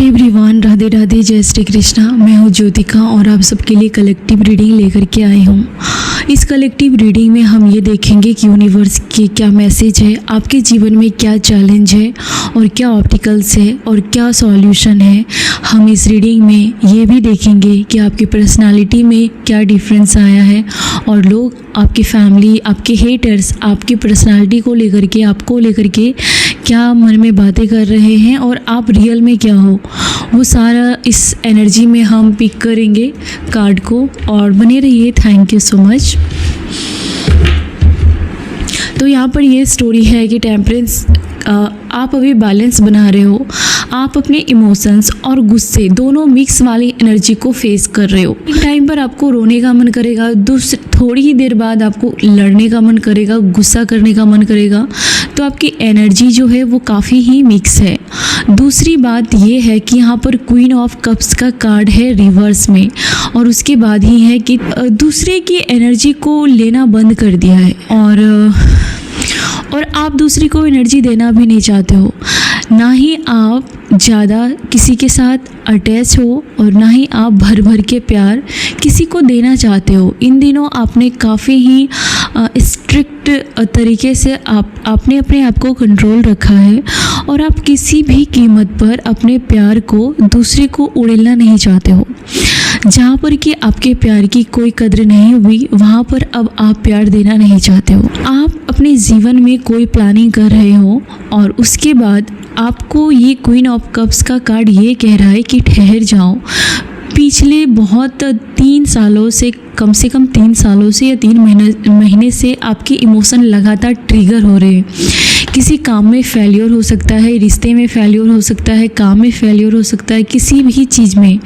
Hi everyone, Radhe Radhe, जय श्री कृष्णा। मैं हूँ ज्योतिका और आप सबके लिए कलेक्टिव रीडिंग लेकर के आई हूँ। इस कलेक्टिव रीडिंग में हम ये देखेंगे कि यूनिवर्स के क्या मैसेज है, आपके जीवन में क्या चैलेंज है और क्या ऑब्स्टिकल्स है और क्या सॉल्यूशन है। हम इस रीडिंग में ये भी देखेंगे कि आपकी पर्सनालिटी में क्या डिफरेंस आया है और लोग, आपकी फैमिली, आपके हेटर्स आपकी पर्सनालिटी को लेकर के, आपको लेकर के क्या मन में बातें कर रहे हैं और आप रियल में क्या हो, वो सारा इस एनर्जी में हम पिक करेंगे कार्ड को। और बने रहिए। Thank you so much. तो यहाँ पर ये स्टोरी है कि टेम्परेंस, आप अभी बैलेंस बना रहे हो। आप अपने इमोशंस और गुस्से दोनों मिक्स वाली एनर्जी को फेस कर रहे हो। एक टाइम पर आपको रोने का मन करेगा, थोड़ी ही देर बाद आपको लड़ने का मन करेगा, गुस्सा करने का मन करेगा। तो आपकी एनर्जी जो है वो काफ़ी ही मिक्स है। दूसरी बात ये है कि यहाँ पर क्वीन ऑफ कप्स का कार्ड है रिवर्स में, और उसके बाद ही है कि दूसरे की एनर्जी को लेना बंद कर दिया है और आप दूसरी को एनर्जी देना भी नहीं चाहते हो। ना ही आप ज़्यादा किसी के साथ अटैच हो और ना ही आप भर भर के प्यार किसी को देना चाहते हो। इन दिनों आपने काफ़ी ही स्ट्रिक्ट तरीके से आपने अपने आप को कंट्रोल रखा है और आप किसी भी कीमत पर अपने प्यार को दूसरे को उड़ेलना नहीं चाहते हो। जहाँ पर कि आपके प्यार की कोई कद्र नहीं हुई, वहाँ पर अब आप प्यार देना नहीं चाहते हो। आप अपने जीवन में कोई प्लानिंग कर रहे हो और उसके बाद आपको ये क्वीन ऑफ कप्स का कार्ड ये कह रहा है कि ठहर जाओ। पिछले बहुत 3 सालों से, कम से कम 3 सालों से या 3 महीने से आपके इमोशन लगातार ट्रिगर हो रहे हैं। किसी काम में फेल्योर हो सकता है, रिश्ते में फेल्योर हो सकता है, काम में फेल्योर हो सकता है, किसी भी चीज़ में।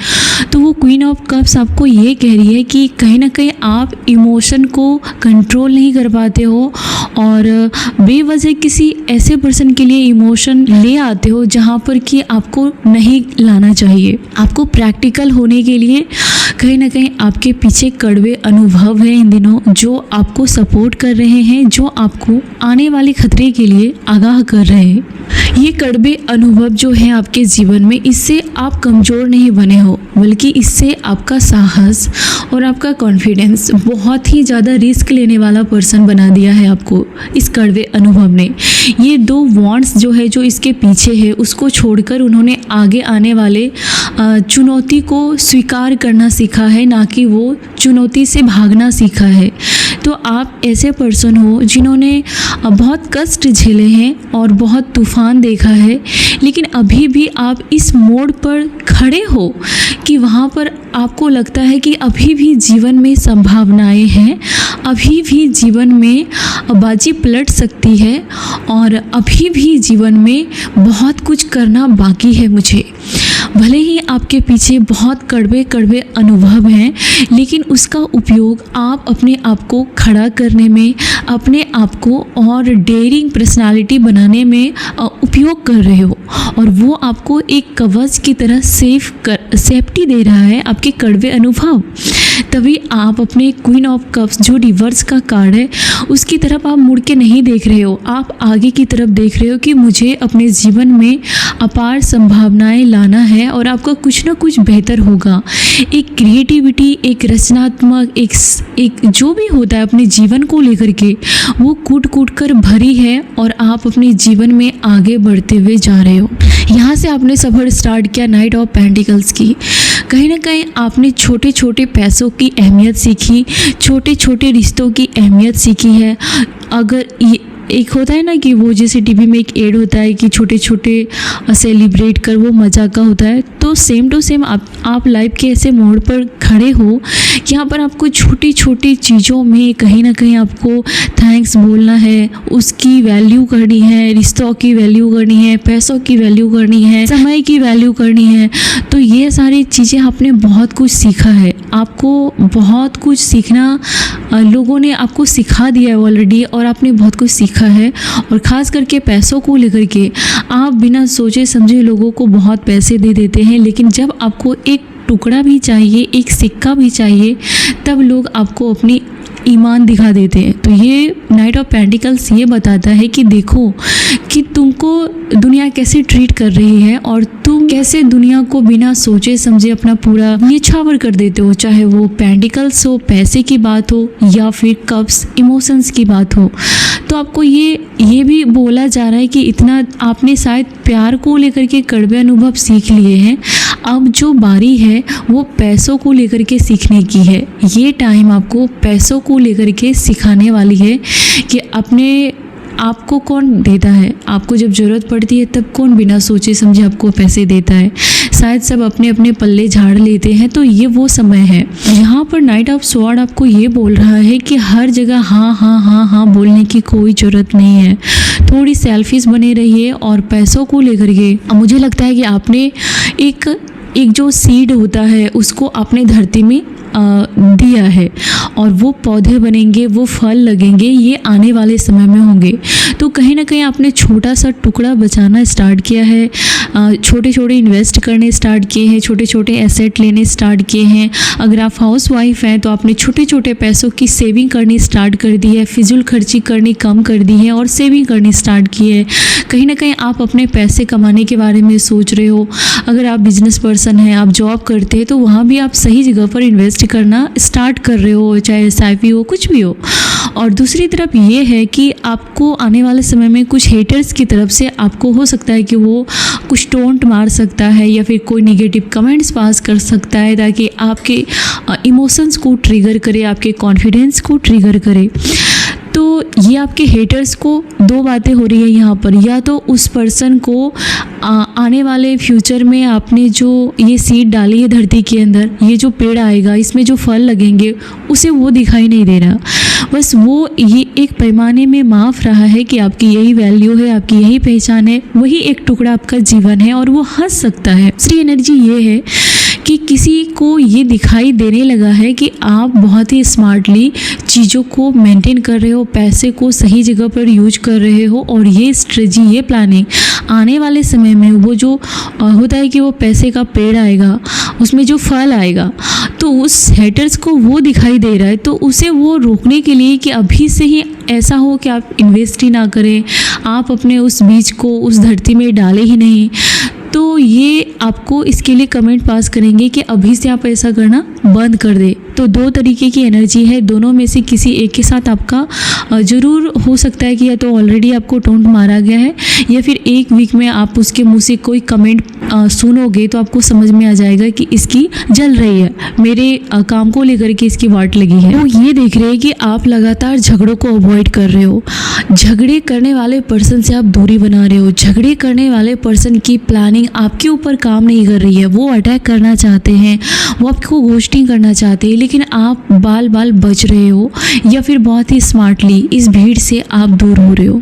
तो वो क्वीन ऑफ कप्स आपको ये कह रही है कि कहीं ना कहीं आप इमोशन को कंट्रोल नहीं कर पाते हो और बेवजह किसी ऐसे पर्सन के लिए इमोशन ले आते हो जहाँ पर कि आपको नहीं लाना चाहिए। आपको प्रैक्टिकल होने के लिए कहीं ना कहीं आपके पीछे कड़वे अनुभव हैं इन दिनों, जो आपको सपोर्ट कर रहे हैं, जो आपको आने वाले खतरे के लिए आगाह कर रहे हैं। ये कड़वे अनुभव जो है आपके जीवन में, इससे आप कमज़ोर नहीं बने हो, बल्कि इससे आपका साहस और आपका कॉन्फिडेंस, बहुत ही ज़्यादा रिस्क लेने वाला पर्सन बना दिया है आपको इस कड़वे अनुभव ने। ये 2 वॉन्ट्स जो है, जो इसके पीछे है, उसको छोड़कर उन्होंने आगे आने वाले चुनौती को स्वीकार करना सीखा है, ना कि वो चुनौती से भागना सीखा है। तो आप ऐसे पर्सन हो जिन्होंने बहुत कष्ट झेले हैं और बहुत तूफान देखा है, लेकिन अभी भी आप इस मोड़ पर खड़े हो कि वहाँ पर आपको लगता है कि अभी भी जीवन में संभावनाएं हैं, अभी भी जीवन में बाजी पलट सकती है और अभी भी जीवन में बहुत कुछ करना बाकी है मुझे। भले ही आपके पीछे बहुत कड़वे कड़वे अनुभव हैं, लेकिन उसका उपयोग आप अपने आप को खड़ा करने में, अपने आप को और डेयरिंग पर्सनालिटी बनाने में उपयोग कर रहे हो, और वो आपको एक कवच की तरह सेफ्टी दे रहा है, आपके कड़वे अनुभव। तभी आप अपने क्वीन ऑफ कप्स, जो रिवर्स का कार्ड है, उसकी तरफ आप मुड़ के नहीं देख रहे हो। आप आगे की तरफ देख रहे हो कि मुझे अपने जीवन में अपार संभावनाएं लाना है और आपका कुछ ना कुछ बेहतर होगा। एक क्रिएटिविटी, एक रचनात्मक, एक जो भी होता है अपने जीवन को लेकर के, वो कूट कूट कर भरी है और आप अपने जीवन में आगे बढ़ते हुए जा रहे हो। यहाँ से आपने सफ़र स्टार्ट किया नाइट ऑफ पेंटिकल्स की। कहीं ना कहीं आपने छोटे छोटे पैसों की अहमियत सीखी, छोटे छोटे रिश्तों की अहमियत सीखी है। अगर ये एक होता है ना कि वो जैसे टीवी में एक एड होता है कि छोटे छोटे सेलिब्रेट कर, वो मज़ा का होता है। तो सेम टू सेम आप लाइफ के ऐसे मोड़ पर खड़े हो, यहाँ पर आपको छोटी छोटी चीज़ों में कहीं ना कहीं आपको थैंक्स बोलना है, उसकी वैल्यू करनी है, रिश्तों की वैल्यू करनी है, पैसों की वैल्यू करनी है, समय की वैल्यू करनी है। तो ये सारी चीज़ें आपने बहुत कुछ सीखा है। आपको बहुत कुछ सीखना, लोगों ने आपको सिखा दिया है ऑलरेडी, और आपने बहुत कुछ सीखा है। और ख़ास करके पैसों को लेकर के आप बिना सोचे समझे लोगों को बहुत पैसे दे देते हैं, लेकिन जब आपको एक टुकड़ा भी चाहिए, एक सिक्का भी चाहिए, तब लोग आपको अपनी ईमान दिखा देते हैं। तो ये नाइट ऑफ पेंटिकल्स ये बताता है कि देखो कि तुमको दुनिया कैसे ट्रीट कर रही है और तुम कैसे दुनिया को बिना सोचे समझे अपना पूरा न्यौछावर कर देते हो, चाहे वो पेंटिकल्स हो, पैसे की बात हो, या फिर कप्स इमोशंस की बात हो। तो आपको ये भी बोला जा रहा है कि इतना आपने शायद प्यार को लेकर के कड़वे अनुभव सीख लिए हैं, अब जो बारी है वो पैसों को लेकर के सीखने की है। ये टाइम आपको पैसों को लेकर के सिखाने वाली है कि अपने आपको कौन देता है, आपको जब ज़रूरत पड़ती है तब कौन बिना सोचे समझे आपको पैसे देता है। शायद सब अपने अपने पल्ले झाड़ लेते हैं। तो ये वो समय है यहाँ पर नाइट ऑफ स्वॉर्ड आपको ये बोल रहा है कि हर जगह हाँ हाँ हाँ हाँ बोलने की कोई ज़रूरत नहीं है। थोड़ी सेल्फिश बने रहिए और पैसों को लेकर के मुझे लगता है कि आपने एक जो सीड होता है उसको आपने धरती में दिया है और वो पौधे बनेंगे, वो फल लगेंगे, ये आने वाले समय में होंगे। तो कहीं ना कहीं आपने छोटा सा टुकड़ा बचाना स्टार्ट किया है, छोटे छोटे इन्वेस्ट करने स्टार्ट किए हैं, छोटे छोटे एसेट लेने स्टार्ट किए हैं। अगर आप हाउस वाइफ हैं तो आपने छोटे छोटे पैसों की सेविंग करनी स्टार्ट कर दी है, फिजूल खर्ची करनी कम कर दी है और सेविंग करनी स्टार्ट की है। कहीं ना कहीं आप अपने पैसे कमाने के बारे में सोच रहे हो। अगर आप बिजनेस पर्सन हैं, आप जॉब करते हैं, तो वहाँ भी आप सही जगह पर इन्वेस्ट करना स्टार्ट कर रहे हो, चाहे SIP हो, कुछ भी हो। और दूसरी तरफ ये है कि आपको आने वाले समय में कुछ हेटर्स की तरफ से आपको हो सकता है कि वो कुछ टोंट मार सकता है या फिर कोई नेगेटिव कमेंट्स पास कर सकता है ताकि आपके इमोशंस को ट्रिगर करे, आपके कॉन्फिडेंस को ट्रिगर करे। तो ये आपके हेटर्स को दो बातें हो रही है यहाँ पर, या तो उस पर्सन को आने वाले फ्यूचर में आपने जो ये सीड डाली है धरती के अंदर, ये जो पेड़ आएगा, इसमें जो फल लगेंगे, उसे वो दिखाई नहीं दे रहा। बस वो ये एक पैमाने में माफ़ रहा है कि आपकी यही वैल्यू है, आपकी यही पहचान है, वही एक टुकड़ा आपका जीवन है और वो हंस सकता है। दूसरी एनर्जी ये है कि किसी को ये दिखाई देने लगा है कि आप बहुत ही स्मार्टली चीज़ों को मेंटेन कर रहे हो, पैसे को सही जगह पर यूज कर रहे हो और ये स्ट्रेटजी, ये प्लानिंग आने वाले समय में वो जो होता है कि वो पैसे का पेड़ आएगा, उसमें जो फल आएगा, तो उस हेटर्स को वो दिखाई दे रहा है। तो उसे वो रोकने के लिए कि अभी से ही ऐसा हो कि आप इन्वेस्ट ही ना करें, आप अपने उस बीज को उस धरती में डालें ही नहीं, तो ये आपको इसके लिए कमेंट पास करेंगे कि अभी से आप ऐसा करना बंद कर दे। तो दो तरीके की एनर्जी है, दोनों में से किसी एक के साथ आपका ज़रूर हो सकता है कि या तो ऑलरेडी आपको टोंट मारा गया है या फिर एक वीक में आप उसके मुंह से कोई कमेंट सुनोगे तो आपको समझ में आ जाएगा कि इसकी जल रही है, मेरे काम को लेकर के इसकी वाट लगी है। वो ये देख रहे हैं कि आप लगातार झगड़ों को अवॉइड कर रहे हो, झगड़े करने वाले पर्सन से आप दूरी बना रहे हो, झगड़े करने वाले पर्सन की प्लानिंग आपके ऊपर काम नहीं कर रही है, वो अटैक करना चाहते हैं, वो आपको घोस्टिंग करना चाहते हैं, लेकिन आप बाल बाल बच रहे हो या फिर बहुत ही स्मार्टली इस भीड़ से आप दूर हो रहे हो।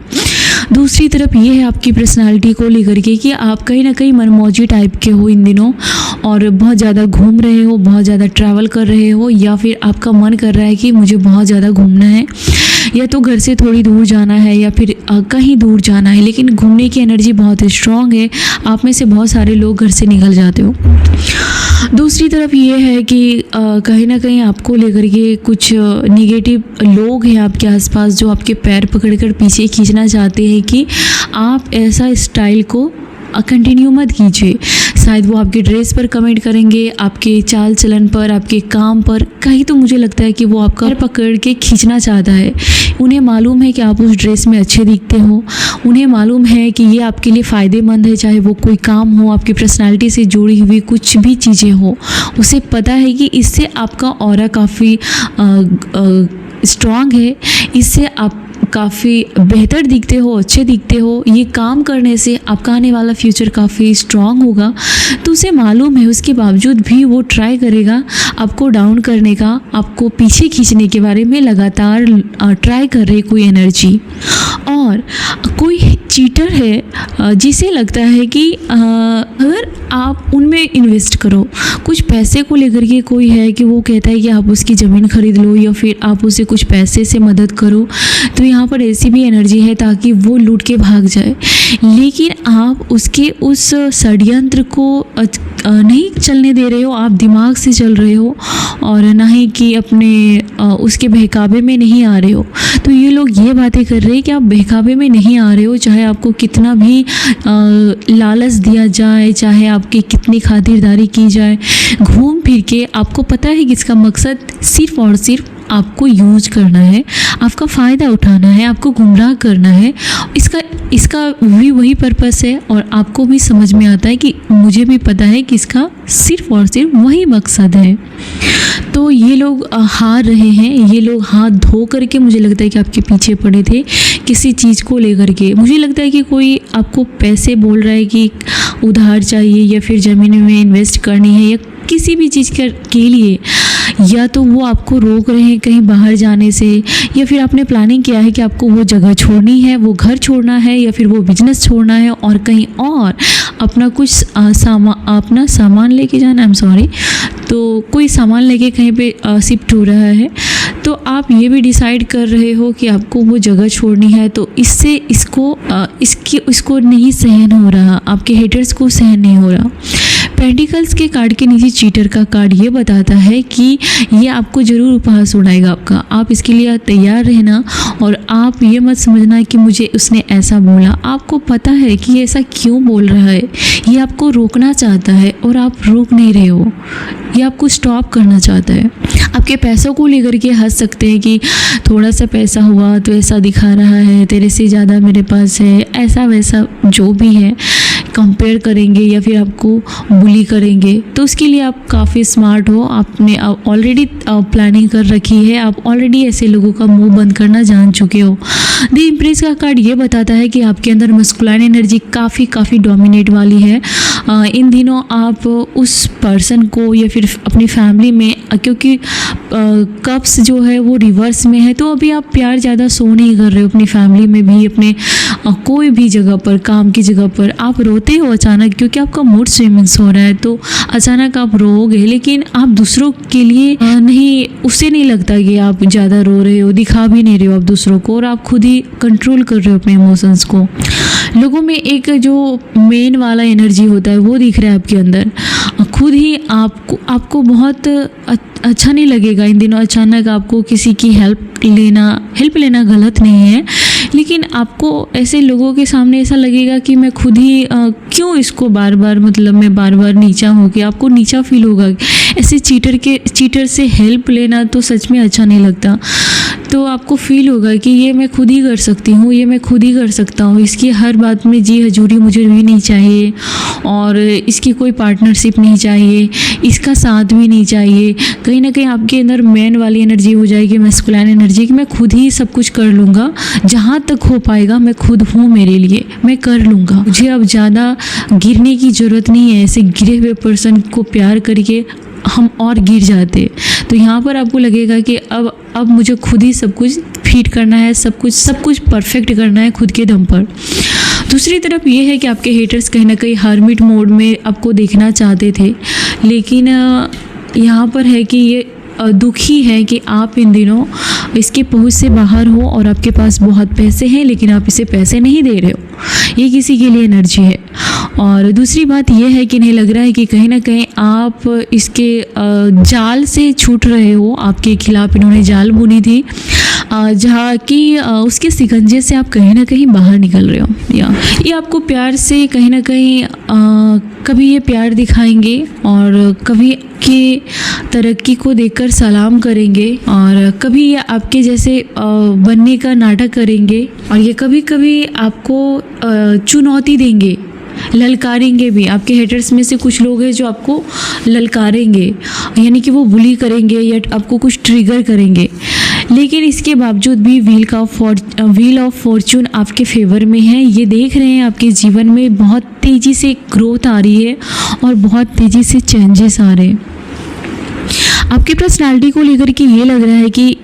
दूसरी तरफ ये है आपकी पर्सनालिटी को लेकर के कि आप कहीं ना कहीं मनमौजी टाइप के हो इन दिनों और बहुत ज़्यादा घूम रहे हो, बहुत ज़्यादा ट्रैवल कर रहे हो, या फिर आपका मन कर रहा है कि मुझे बहुत ज़्यादा घूमना है, या तो घर से थोड़ी दूर जाना है या फिर कहीं दूर जाना है, लेकिन घूमने की एनर्जी बहुत स्ट्रॉन्ग है। आप में से बहुत सारे लोग घर से निकल जाते हो। दूसरी तरफ ये है कि कहीं ना कहीं आपको लेकर के कुछ निगेटिव लोग हैं आपके आसपास जो आपके पैर पकड़कर पीछे खींचना चाहते हैं कि आप ऐसा स्टाइल को कंटिन्यू मत कीजिए। शायद वो आपके ड्रेस पर कमेंट करेंगे, आपके चाल चलन पर, आपके काम पर, कहीं तो मुझे लगता है कि वो आपका पैर पकड़ के खींचना चाहता है। उन्हें मालूम है कि आप उस ड्रेस में अच्छे दिखते हो, उन्हें मालूम है कि ये आपके लिए फ़ायदेमंद है, चाहे वो कोई काम हो, आपकी पर्सनालिटी से जुड़ी हुई कुछ भी चीज़ें हो, उसे पता है कि इससे आपका ऑरा काफ़ी स्ट्रॉन्ग है, इससे आप काफ़ी बेहतर दिखते हो, अच्छे दिखते हो, ये काम करने से आपका आने वाला फ्यूचर काफ़ी स्ट्रॉन्ग होगा। तो उसे मालूम है, उसके बावजूद भी वो ट्राई करेगा आपको डाउन करने का, आपको पीछे खींचने के बारे में लगातार ट्राई कर रही कोई एनर्जी। और कोई चीटर है जिसे लगता है कि अगर आप उनमें इन्वेस्ट करो, कुछ पैसे को लेकर के कोई है कि वो कहता है कि आप उसकी ज़मीन खरीद लो या फिर आप उसे कुछ पैसे से मदद करो, तो यहाँ पर ऐसी भी एनर्जी है ताकि वो लूट के भाग जाए, लेकिन आप उसके उस षड्यंत्र को नहीं चलने दे रहे हो, आप दिमाग से चल रहे हो और ना ही कि अपने उसके बहकावे में नहीं आ रहे हो। तो ये लोग ये बातें कर रहे हैं कि आप बहकावे में नहीं आ रहे हो, चाहे आपको कितना भी लालच दिया जाए, चाहे आपकी कितनी खातिरदारी की जाए, घूम फिर के आपको पता है कि इसका मकसद सिर्फ़ और सिर्फ आपको यूज करना है, आपका फ़ायदा उठाना है, आपको गुमराह करना है। इसका भी वही पर्पस है और आपको भी समझ में आता है कि मुझे भी पता है कि इसका सिर्फ़ और सिर्फ वही मकसद है। तो ये लोग हार रहे हैं, ये लोग हाथ धो करके मुझे लगता है कि आपके पीछे पड़े थे किसी चीज़ को लेकर के। मुझे लगता है कि कोई आपको पैसे बोल रहा है कि उधार चाहिए या फिर ज़मीन में इन्वेस्ट करनी है या किसी भी चीज़ के लिए, या तो वो आपको रोक रहे हैं कहीं बाहर जाने से, या फिर आपने प्लानिंग किया है कि आपको वो जगह छोड़नी है, वो घर छोड़ना है या फिर वो बिजनेस छोड़ना है और कहीं और अपना कुछ अपना सामान लेके जाना, आई एम सॉरी, तो कोई सामान लेके कहीं पे शिफ्ट हो रहा है। तो आप ये भी डिसाइड कर रहे हो कि आपको वो जगह छोड़नी है, तो इससे इसको नहीं सहन हो रहा, आपके हेटर्स को सहन नहीं हो रहा। पेंटिकल्स के कार्ड के नीचे चीटर का कार्ड ये बताता है कि ये आपको ज़रूर उपहास उड़ाएगा आपका, आप इसके लिए तैयार रहना और आप ये मत समझना कि मुझे उसने ऐसा बोला। आपको पता है कि ये ऐसा क्यों बोल रहा है, ये आपको रोकना चाहता है और आप रोक नहीं रहे हो, ये आपको स्टॉप करना चाहता है। आपके पैसों को लेकर के हंस सकते हैं कि थोड़ा सा पैसा हुआ तो ऐसा दिखा रहा है, तेरे से ज़्यादा मेरे पास है, ऐसा वैसा जो भी है कंपेयर करेंगे या फिर आपको बुली करेंगे। तो उसके लिए आप काफ़ी स्मार्ट हो, आपने ऑलरेडी प्लानिंग कर रखी है, आप ऑलरेडी ऐसे लोगों का मुंह बंद करना जान चुके हो। द इम्प्रेस का कार्ड ये बताता है कि आपके अंदर मस्कुलाइन एनर्जी काफ़ी डोमिनेट वाली है। इन दिनों आप उस पर्सन को या फिर अपनी फैमिली में, क्योंकि कप्स जो है वो रिवर्स में है, तो अभी आप प्यार ज़्यादा शो नहीं कर रहे हो अपनी फैमिली में भी, अपने कोई भी जगह पर, काम की जगह पर आप रोते हो अचानक क्योंकि आपका मूड स्विंग्स हो रहा है, तो अचानक आप रोओगे, लेकिन आप दूसरों के लिए नहीं, उससे नहीं लगता कि आप ज़्यादा रो रहे हो, दिखा भी नहीं रहे हो आप दूसरों को, और आप खुद ही कंट्रोल कर रहे हो अपने इमोशंस को। लोगों में एक जो मेन वाला एनर्जी होता है वो दिख रहा है आपके अंदर, खुद ही आपको बहुत अच्छा नहीं लगेगा इन दिनों अचानक आपको किसी की हेल्प लेना गलत नहीं है, लेकिन आपको ऐसे लोगों के सामने ऐसा लगेगा कि मैं खुद ही क्यों इसको बार बार नीचा हो गया, आपको नीचा फील होगा। ऐसे चीटर से हेल्प लेना तो सच में अच्छा नहीं लगता। तो आपको फील होगा कि ये मैं खुद ही कर सकती हूँ, ये मैं खुद ही कर सकता हूँ, इसकी हर बात में जी हजूरी मुझे भी नहीं चाहिए और इसकी कोई पार्टनरशिप नहीं चाहिए, इसका साथ भी नहीं चाहिए। कहीं ना कहीं आपके अंदर मैन वाली एनर्जी हो जाएगी, मैस्कुलाइन एनर्जी, कि मैं खुद ही सब कुछ कर लूँगा, जहाँ तक हो पाएगा मैं खुद हूँ, मेरे लिए मैं कर लूँगा, मुझे अब ज़्यादा गिरने की ज़रूरत नहीं है। ऐसे गिरे हुए पर्सन को प्यार करके हम और गिर जाते। तो यहाँ पर आपको लगेगा कि अब मुझे खुद ही सब कुछ फीड करना है, सब कुछ परफेक्ट करना है खुद के दम पर। दूसरी तरफ ये है कि आपके हेटर्स कहीं ना कहीं हर्मिट मोड में आपको देखना चाहते थे, लेकिन यहाँ पर है कि ये दुखी है कि आप इन दिनों इसके पहुंच से बाहर हो और आपके पास बहुत पैसे हैं, लेकिन आप इसे पैसे नहीं दे रहे हो। ये किसी के लिए एनर्जी है। और दूसरी बात यह है कि इन्हें लग रहा है कि कहीं ना कहीं आप इसके जाल से छूट रहे हो, आपके खिलाफ इन्होंने जाल बुनी थी, जहाँ कि उसके शिकंजे से आप कहीं ना कहीं बाहर निकल रहे हो, या ये आपको प्यार से कहीं ना कहीं कभी ये प्यार दिखाएंगे और कभी की तरक्की को देखकर सलाम करेंगे और कभी ये आपके जैसे बनने का नाटक करेंगे, और ये कभी कभी आपको चुनौती देंगे, ललकारेंगे भी। आपके हेटर्स में से कुछ लोग हैं जो आपको ललकारेंगे, यानी कि वो बुली करेंगे या आपको कुछ ट्रिगर करेंगे, लेकिन इसके बावजूद भी व्हील ऑफ फॉर्चून आपके फेवर में है। ये देख रहे हैं आपके जीवन में बहुत तेज़ी से ग्रोथ आ रही है और बहुत तेज़ी से चेंजेस आ रहे हैं। आपकी पर्सनालिटी को लेकर के ये लग रहा है कि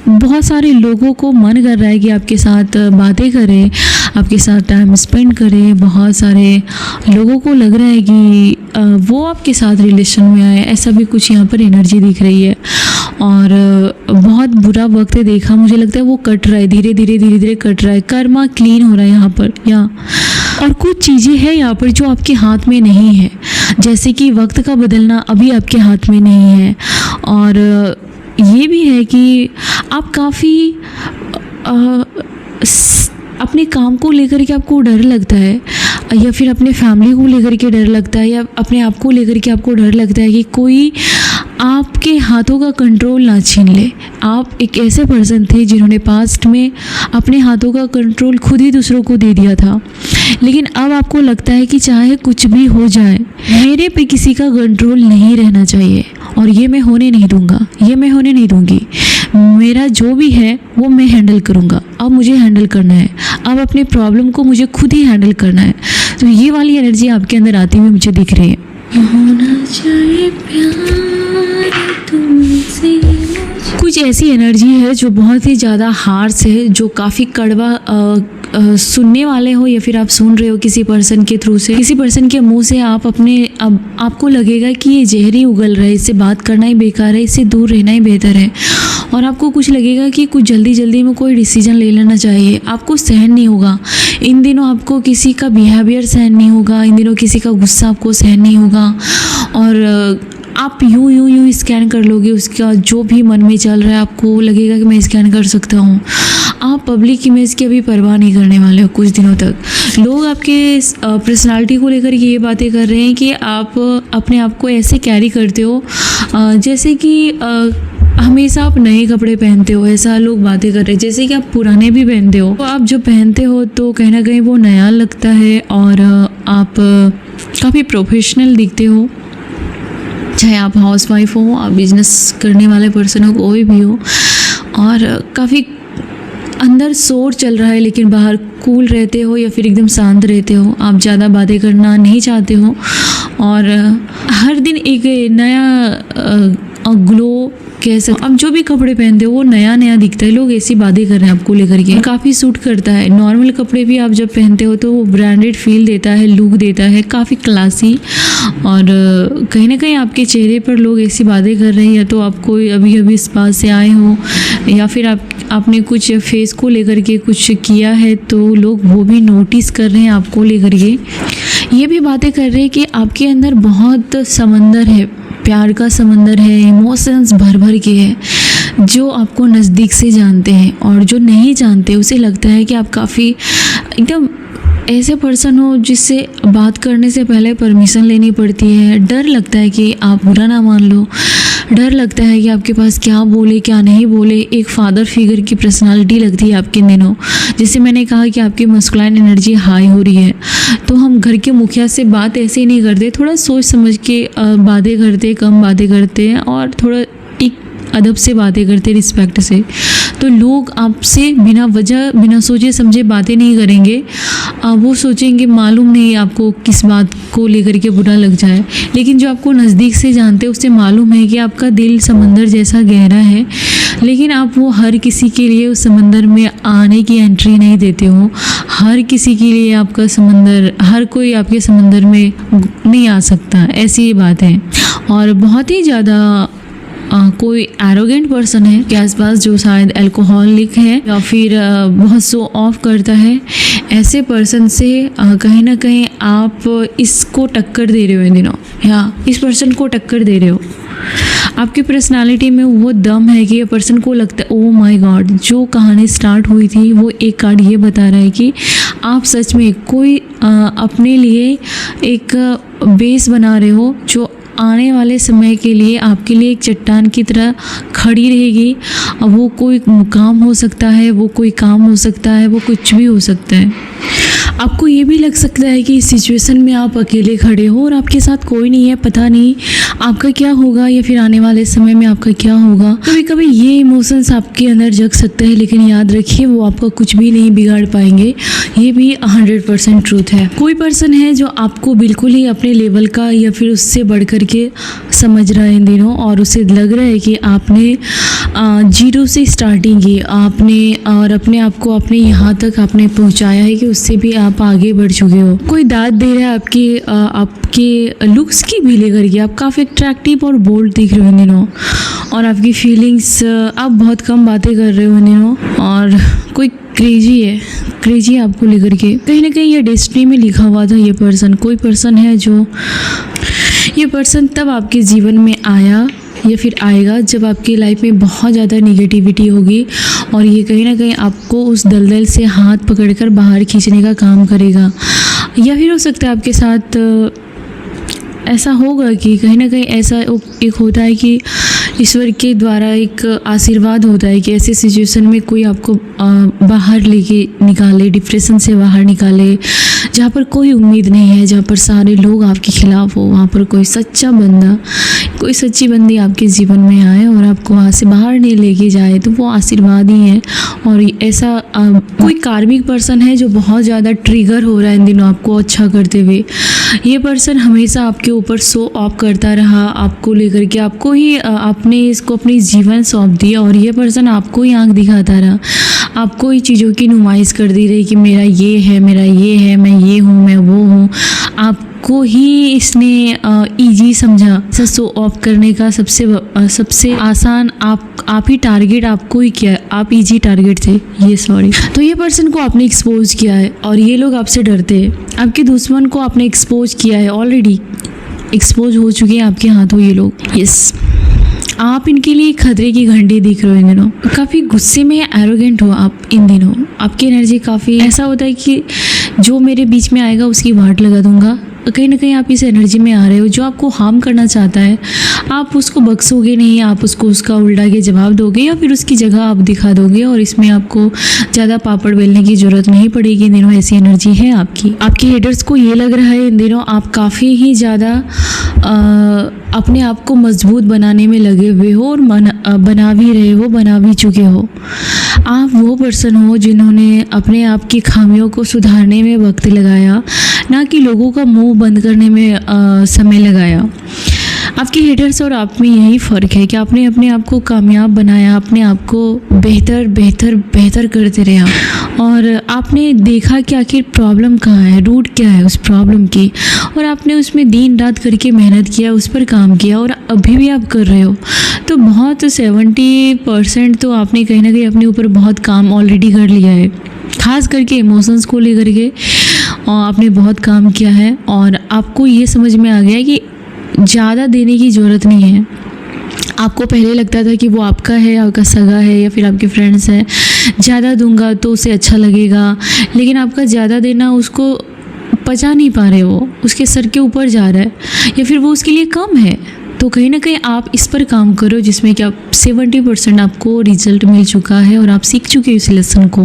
बहुत सारे लोगों को मन कर रहा है कि आपके साथ बातें करें, आपके साथ टाइम स्पेंड करें। बहुत सारे लोगों को लग रहा है कि वो आपके साथ रिलेशन में आए, ऐसा भी कुछ यहाँ पर एनर्जी दिख रही है। और बहुत बुरा वक्त देखा, मुझे लगता है वो कट रहा है, धीरे धीरे कट रहा है, कर्मा क्लीन हो रहा है यहाँ पर। और कुछ चीज़ें हैं यहाँ पर जो आपके हाथ में नहीं है, जैसे कि वक्त का बदलना अभी आपके हाथ में नहीं है, और ये भी है कि आप काफ़ी अपने काम को लेकर के आपको डर लगता है, या फिर अपने फैमिली को लेकर के डर लगता है, या अपने आप को लेकर के आपको डर लगता है कि कोई आपके हाथों का कंट्रोल ना छीन ले। आप एक ऐसे पर्सन थे जिन्होंने पास्ट में अपने हाथों का कंट्रोल खुद ही दूसरों को दे दिया था, लेकिन अब आपको लगता है कि चाहे कुछ भी हो जाए, मेरे पे किसी का कंट्रोल नहीं रहना चाहिए, और ये मैं होने नहीं दूंगा, ये मैं होने नहीं दूंगी। मेरा जो भी है वो मैं हैंडल करूँगा, अब मुझे हैंडल करना है, अब अपने प्रॉब्लम को मुझे खुद ही हैंडल करना है। तो ये वाली एनर्जी आपके अंदर आती हुई मुझे दिख रही है। होना चाहिए प्यार तुमसे। कुछ ऐसी एनर्जी है जो बहुत ही ज़्यादा हार्श है, जो काफ़ी कड़वा सुनने वाले हो, या फिर आप सुन रहे हो किसी पर्सन के थ्रू से, किसी पर्सन के मुंह से आप आपको लगेगा कि ये जहरी उगल रहा है, इससे बात करना ही बेकार है, इससे दूर रहना ही बेहतर है, और आपको कुछ लगेगा कि कुछ जल्दी जल्दी में कोई डिसीजन ले लेना चाहिए। आपको सहन नहीं होगा इन दिनों, आपको किसी का बिहेवियर सहन नहीं होगा इन दिनों, किसी का गुस्सा आपको सहन नहीं होगा, और आप यूं स्कैन कर लोगे उसका जो भी मन में चल रहा है, आपको लगेगा कि मैं स्कैन कर सकता हूँ। आप पब्लिक इमेज की अभी परवाह नहीं करने वाले हो कुछ दिनों तक। लोग आपके पर्सनालिटी को लेकर ये बातें कर रहे हैं कि आप अपने आप को ऐसे कैरी करते हो जैसे कि हमेशा आप नए कपड़े पहनते हो, ऐसा लोग बातें कर रहे हैं, जैसे कि आप पुराने भी पहनते हो। तो आप जब पहनते हो तो कहीं ना कहीं वो नया लगता है, और आप काफ़ी प्रोफेशनल दिखते हो, चाहे आप हाउसवाइफ हो, आप बिजनेस करने वाले पर्सन हो, कोई भी हो, और काफ़ी अंदर शोर चल रहा है लेकिन बाहर कूल रहते हो, या फिर एकदम शांत रहते हो। आप ज़्यादा बातें करना नहीं चाहते हो, और हर दिन एक नया ग्लो कह सकते। अब जो भी कपड़े पहनते हो वो नया नया दिखता है। लोग ऐसी बातें कर रहे हैं आपको लेकर के, काफ़ी सूट करता है। नॉर्मल कपड़े भी आप जब पहनते हो तो वो ब्रांडेड फील देता है, लुक देता है, काफ़ी क्लासी, और कहीं ना कहीं आपके चेहरे पर लोग ऐसी बातें कर रहे हैं, या तो आपको अभी अभी इस बात से आए हो, या फिर आपने कुछ फेस को लेकर के कुछ किया है तो लोग वो भी नोटिस कर रहे हैं आपको लेकर के। ये भी बातें कर रहे हैं कि आपके अंदर बहुत समंदर है, प्यार का समंदर है, इमोशंस भर भर के है। जो आपको नज़दीक से जानते हैं और जो नहीं जानते उसे लगता है कि आप काफ़ी एकदम ऐसे पर्सन हो जिससे बात करने से पहले परमिशन लेनी पड़ती है। डर लगता है कि आप बुरा ना मान लो, डर लगता है कि आपके पास क्या बोले क्या नहीं बोले। एक फादर फिगर की पर्सनालिटी लगती है आपके दिनों। जैसे मैंने कहा कि आपकी मस्कुलाइन एनर्जी हाई हो रही है, तो हम घर के मुखिया से बात ऐसे ही नहीं करते, थोड़ा सोच समझ के बातें करते, कम बातें करते हैं, और थोड़ा एक अदब से बातें करते, रिस्पेक्ट से। तो लोग आपसे बिना वजह बिना सोचे समझे बातें नहीं करेंगे। वो सोचेंगे मालूम नहीं आपको किस बात को लेकर के बुरा लग जाए, लेकिन जो आपको नज़दीक से जानते हैं उससे मालूम है कि आपका दिल समंदर जैसा गहरा है, लेकिन आप वो हर किसी के लिए उस समंदर में आने की एंट्री नहीं देते हो। हर किसी के लिए आपका समंदर, हर कोई आपके समंदर में नहीं आ सकता, ऐसी बात है। और बहुत ही ज़्यादा कोई एरोगेंट पर्सन है के आसपास जो शायद अल्कोहलिक है या फिर बहुत शो ऑफ करता है, ऐसे पर्सन से कहीं ना कहीं आप इसको टक्कर दे रहे हो इन दिनों, या इस पर्सन को टक्कर दे रहे हो। आपकी पर्सनालिटी में वो दम है कि ये पर्सन को लगता है ओह माय गॉड, जो कहानी स्टार्ट हुई थी वो एक कार्ड ये बता रहा है कि आप सच में कोई अपने लिए एक बेस बना रहे हो जो आने वाले समय के लिए आपके लिए एक चट्टान की तरह खड़ी रहेगी। वो कोई मुकाम हो सकता है, वो कोई काम हो सकता है, वो कुछ भी हो सकता है। आपको ये भी लग सकता है कि इस सिचुएशन में आप अकेले खड़े हो और आपके साथ कोई नहीं है, पता नहीं आपका क्या होगा या फिर आने वाले समय में आपका क्या होगा। कभी कभी ये इमोशंस आपके अंदर जग सकते हैं, लेकिन याद रखिए वो आपका कुछ भी नहीं बिगाड़ पाएंगे। ये भी 100% ट्रूथ है। कोई पर्सन है जो आपको बिल्कुल ही अपने लेवल का या फिर उससे बढ़ कर के समझ रहा है इन दिनों, और उसे लग रहा है कि आपने जीरो से स्टार्टिंग की आपने, और अपने आप को आपने यहाँ तक आपने पहुँचाया है कि उससे भी आप आगे बढ़ चुके हो। कोई दाद दे रहा है आपके लुक्स की भी लेकर के। आप काफ़ी अट्रैक्टिव और बोल्ड दिख रहे हो इन दिनों, और आपकी फीलिंग्स, आप बहुत कम बातें कर रहे हो इन दिनों, और कोई क्रेजी है आपको लेकर के। कहीं ना कहीं ये डेस्टिनी में लिखा हुआ था। ये पर्सन कोई पर्सन है जो, ये पर्सन तब आपके जीवन में आया या फिर आएगा जब आपकी लाइफ में बहुत ज़्यादा निगेटिविटी होगी और ये कहीं ना कहीं आपको उस दलदल से हाथ पकड़कर बाहर खींचने का काम करेगा। या फिर हो सकता है आपके साथ ऐसा होगा कि कहीं ना कहीं ऐसा एक होता है कि ईश्वर के द्वारा एक आशीर्वाद होता है कि ऐसे सिचुएशन में कोई आपको बाहर लेके निकाले, डिप्रेशन से बाहर निकाले, जहाँ पर कोई उम्मीद नहीं है, जहाँ पर सारे लोग आपके खिलाफ हो, वहाँ पर कोई सच्चा बंदा, कोई सच्ची बंदी आपके जीवन में आए और आपको वहाँ से बाहर नहीं लेके जाए, तो वो आशीर्वाद ही है। और ऐसा कोई कार्मिक पर्सन है जो बहुत ज़्यादा ट्रिगर हो रहा है इन दिनों आपको अच्छा करते हुए। ये पर्सन हमेशा आपके ऊपर शो ऑफ करता रहा, आपको लेकर के आपको ही आपने इसको अपनी जीवन सौंप दिया और ये पर्सन आपको ही आंख दिखाता रहा, आपको ही चीज़ों की नुमाइश कर दी रही कि मेरा ये है, मेरा ये है, मैं ये हूँ, मैं वो हूँ। आपको ही इसने ईजी समझा। शो ऑफ करने का सबसे आसान आप ही टारगेट आपको ही किया, आप ईजी टारगेट थे ये, सॉरी। तो ये पर्सन को आपने एक्सपोज किया है और ये लोग आपसे डरते हैं। आपके दुश्मन को आपने एक्सपोज किया है, ऑलरेडी एक्सपोज हो चुके हैं आपके हाथों ये लोग। यस, आप इनके लिए खतरे की घंटी दिख रहे हो इन दिनों। काफ़ी गुस्से में एरोगेंट हो आप इन दिनों। आपकी एनर्जी काफ़ी ऐसा होता है कि जो मेरे बीच में आएगा उसकी वाट लगा दूंगा। कहीं ना कहीं आप इस एनर्जी में आ रहे हो। जो आपको हार्म करना चाहता है आप उसको बख्शोगे नहीं, आप उसको उसका उल्टा के जवाब दोगे या फिर उसकी जगह आप दिखा दोगे और इसमें आपको ज़्यादा पापड़ बेलने की ज़रूरत नहीं पड़ेगी। इन दिनों ऐसी एनर्जी है आपकी। आपके हेटर्स को ये लग रहा है इन दिनों आप काफ़ी ही ज़्यादा अपने आप को मजबूत बनाने में लगे हुए हो और बना भी रहे हो, बना भी चुके हो। आप वो पर्सन हो जिन्होंने अपने आप की खामियों को सुधारने में वक्त लगाया, ना कि लोगों का मुंह बंद करने में समय लगाया। आपके हेटर्स और आप में यही फ़र्क है कि आपने अपने आप को कामयाब बनाया, अपने आप को बेहतर बेहतर बेहतर करते रहा और आपने देखा कि आखिर प्रॉब्लम कहाँ है, रूट क्या है उस प्रॉब्लम की, और आपने उसमें दिन रात करके मेहनत किया, उस पर काम किया और अभी भी आप कर रहे हो। तो बहुत 70% तो आपने कहीं ना कहीं अपने ऊपर बहुत काम ऑलरेडी कर लिया है, खास करके इमोशंस को लेकर के और आपने बहुत काम किया है और आपको ये समझ में आ गया कि ज़्यादा देने की ज़रूरत नहीं है। आपको पहले लगता था कि वो आपका है, आपका सगा है या फिर आपके फ्रेंड्स हैं, ज़्यादा दूंगा तो उसे अच्छा लगेगा, लेकिन आपका ज़्यादा देना उसको पचा नहीं पा रहे, वो उसके सर के ऊपर जा रहा है या फिर वो उसके लिए कम है। तो कहीं ना कहीं आप इस पर काम करो जिसमें कि आप 70% आपको रिजल्ट मिल चुका है और आप सीख चुके हो इस लेसन को।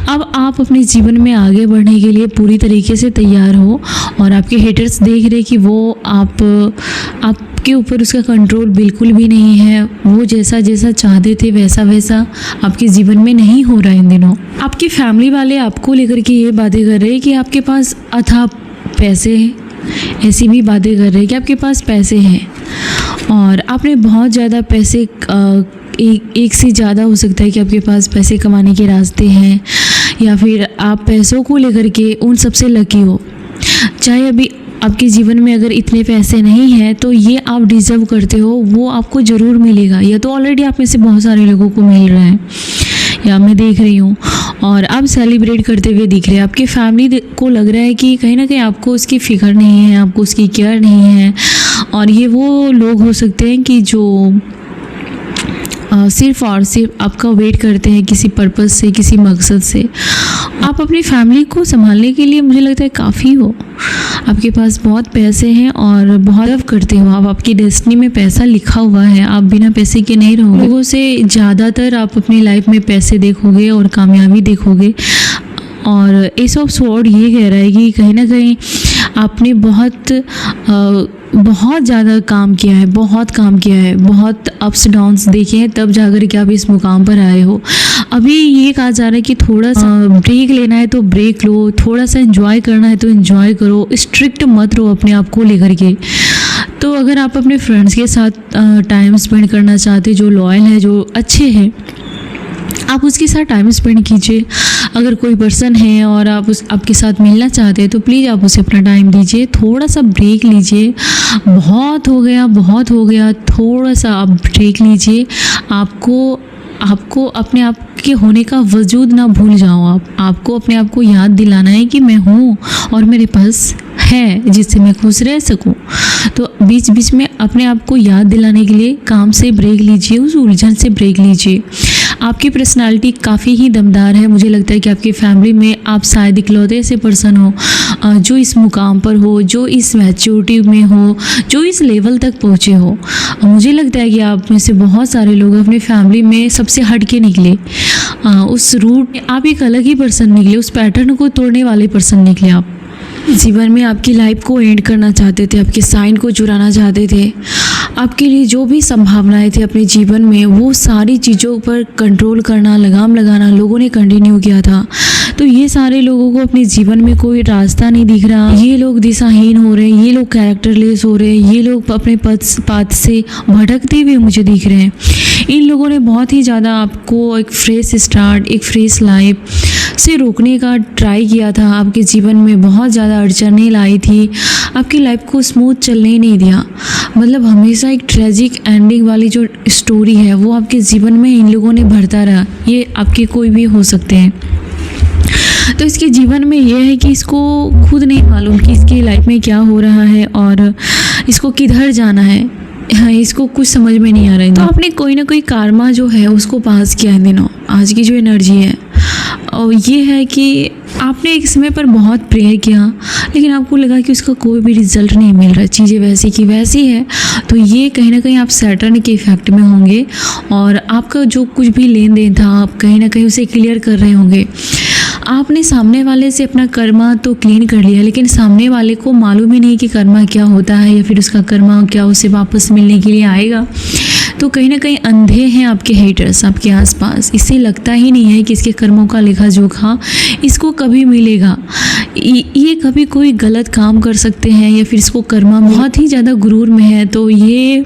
अब आप अपने जीवन में आगे बढ़ने के लिए पूरी तरीके से तैयार हो और आपके हेटर्स देख रहे कि वो आपके ऊपर उसका कंट्रोल बिल्कुल भी नहीं है। वो जैसा जैसा चाहते थे वैसा वैसा आपके जीवन में नहीं हो रहा है इन दिनों। आपकी फैमिली वाले आपको लेकर के ये बातें कर रहे हैं कि आपके पास अथाह पैसे हैं, ऐसी भी बातें कर रहे हैं कि आपके पास पैसे हैं और आपने बहुत ज़्यादा पैसे एक से ज़्यादा हो सकता है कि आपके पास पैसे कमाने के रास्ते हैं या फिर आप पैसों को लेकर के उन सबसे लकी हो। चाहे अभी आपके जीवन में अगर इतने पैसे नहीं हैं तो ये आप डिज़र्व करते हो, वो आपको ज़रूर मिलेगा। या तो ऑलरेडी आप में से बहुत सारे लोगों को मिल रहा है या मैं देख रही हूँ और आप सेलिब्रेट करते हुए दिख रहे हैं। आपकी फैमिली को लग रहा है कि कहीं ना कहीं आपको उसकी फ़िक्र नहीं है, आपको उसकी केयर नहीं है और ये वो लोग हो सकते हैं कि जो सिर्फ और सिर्फ आपका वेट करते हैं किसी पर्पस से, किसी मकसद से। आप अपनी फैमिली को संभालने के लिए मुझे लगता है काफ़ी हो, आपके पास बहुत पैसे हैं और बहुत लव करते हो आप। आपकी डेस्टिनी में पैसा लिखा हुआ है, आप बिना पैसे के नहीं रहोगे। लोगों से ज़्यादातर आप अपनी लाइफ में पैसे देखोगे और कामयाबी देखोगे। और एस ऑफ स्वॉर्ड ये कह रहा है कि कहीं ना कहीं आपने बहुत ज़्यादा काम किया है, बहुत काम किया है, बहुत अप्स डाउन्स देखे हैं, तब जाकर के आप इस मुकाम पर आए हो। अभी ये कहा जा रहा है कि थोड़ा सा ब्रेक लेना है तो ब्रेक लो, थोड़ा सा एंजॉय करना है तो एंजॉय करो, स्ट्रिक्ट मत रहो अपने आप को लेकर के। तो अगर आप अपने फ्रेंड्स के साथ टाइम स्पेंड करना चाहते, जो लॉयल है, जो अच्छे हैं, आप उसके साथ टाइम स्पेंड कीजिए। अगर कोई पर्सन है और आप आपके साथ मिलना चाहते हैं तो प्लीज़ आप उसे अपना टाइम दीजिए, थोड़ा सा ब्रेक लीजिए। बहुत हो गया, थोड़ा सा आप ब्रेक लीजिए। आपको अपने आप के होने का वजूद ना भूल जाओ। आपको अपने आप को याद दिलाना है कि मैं हूँ और मेरे पास है जिससे मैं खुश रह सकूं। तो बीच बीच में अपने आप को याद दिलाने के लिए काम से ब्रेक लीजिए, उस उलझन से ब्रेक लीजिए। आपकी पर्सनालिटी काफ़ी ही दमदार है। मुझे लगता है कि आपकी फैमिली में आप शायद इकलौते ऐसे पर्सन हो जो इस मुकाम पर हो, जो इस मैच्योरिटी में हो, जो इस लेवल तक पहुँचे हो। मुझे लगता है कि आप में से बहुत सारे लोग अपनी फैमिली में सबसे हट के निकले, उस रूट आप एक अलग ही पर्सन निकले, उस पैटर्न को तोड़ने वाले पर्सन निकले। आप जीवन में आपकी लाइफ को एंड करना चाहते थे, आपके साइन को चुराना चाहते थे। आपके लिए जो भी संभावनाएं थी अपने जीवन में, वो सारी चीज़ों पर कंट्रोल करना, लगाम लगाना लोगों ने कंटिन्यू किया था। तो ये सारे लोगों को अपने जीवन में कोई रास्ता नहीं दिख रहा, ये लोग दिशाहीन हो रहे हैं, ये लोग कैरेक्टरलेस हो रहे हैं, ये लोग अपने पाथ से भटकते हुए मुझे दिख रहे हैं। इन लोगों ने बहुत ही ज़्यादा आपको एक फ्रेश स्टार्ट, एक फ्रेश लाइफ से रोकने का ट्राई किया था। आपके जीवन में बहुत ज़्यादा अड़चनें लाई थी, आपकी लाइफ को स्मूथ चलने ही नहीं दिया। मतलब हमेशा एक ट्रेजिक एंडिंग वाली जो स्टोरी है वो आपके जीवन में इन लोगों ने भरता रहा। ये आपके कोई भी हो सकते हैं। तो इसके जीवन में यह है कि इसको खुद नहीं मालूम कि इसकी लाइफ में क्या हो रहा है और इसको किधर जाना है। हाँ, इसको कुछ समझ में नहीं आ रहा है। तो आपने कोई ना कोई कार्मा जो है उसको पास किया है दिनों। आज की जो एनर्जी है और ये है कि आपने एक समय पर बहुत प्रेयर किया, लेकिन आपको लगा कि उसका कोई भी रिजल्ट नहीं मिल रहा, चीज़ें वैसी की वैसी है। तो ये कहीं ना कहीं आप सैटर्न के इफेक्ट में होंगे और आपका जो कुछ भी लेन देन था आप कहीं ना कहीं उसे क्लियर कर रहे होंगे। आपने सामने वाले से अपना कर्मा तो क्लीन कर लिया, लेकिन सामने वाले को मालूम ही नहीं कि कर्मा क्या होता है या फिर उसका कर्मा क्या उसे वापस मिलने के लिए आएगा। तो कहीं ना कहीं अंधे हैं आपके हेटर्स आपके आसपास। इससे लगता ही नहीं है कि इसके कर्मों का लेखा जोखा इसको कभी मिलेगा। ये कभी कोई गलत काम कर सकते हैं या फिर इसको कर्मा बहुत ही ज़्यादा गुरूर में है। तो ये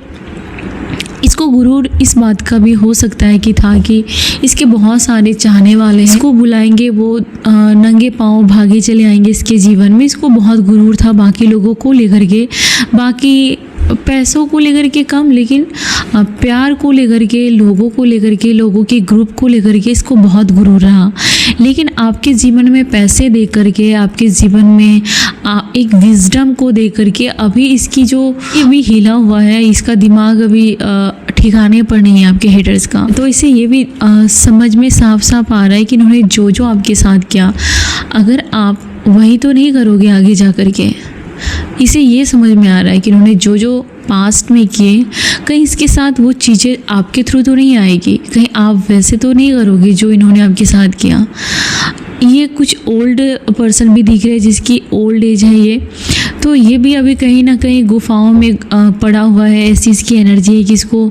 इसको गुरूर इस बात का भी हो सकता है कि था कि इसके बहुत सारे चाहने वाले हैं, इसको बुलाएंगे वो नंगे पांव भागे चले आएंगे इसके जीवन में। इसको बहुत गुरूर था बाकी लोगों को लेकर के, बाकी पैसों को लेकर के कम, लेकिन प्यार को लेकर के, लोगों को लेकर के, लोगों के ग्रुप को लेकर के इसको बहुत गुरूर रहा। लेकिन आपके जीवन में पैसे दे करके, आपके जीवन में एक विजडम को दे करके अभी इसकी जो ये भी हिला हुआ है, इसका दिमाग अभी ठिकाने पर नहीं है आपके हेटर्स का। तो इसे ये भी समझ में साफ साफ आ रहा है कि इन्होंने जो जो आपके साथ किया, अगर आप वही तो नहीं करोगे आगे जा कर के। इसे ये समझ में आ रहा है कि इन्होंने जो जो पास्ट में किए, कहीं इसके साथ वो चीज़ें आपके थ्रू तो नहीं आएगी, कहीं आप वैसे तो नहीं करोगे जो इन्होंने आपके साथ किया। ये कुछ ओल्ड पर्सन भी दिख रहे हैं जिसकी ओल्ड एज है ये, तो ये भी अभी कहीं ना कहीं गुफाओं में पड़ा हुआ है। इस चीज़ की एनर्जी है कि इसको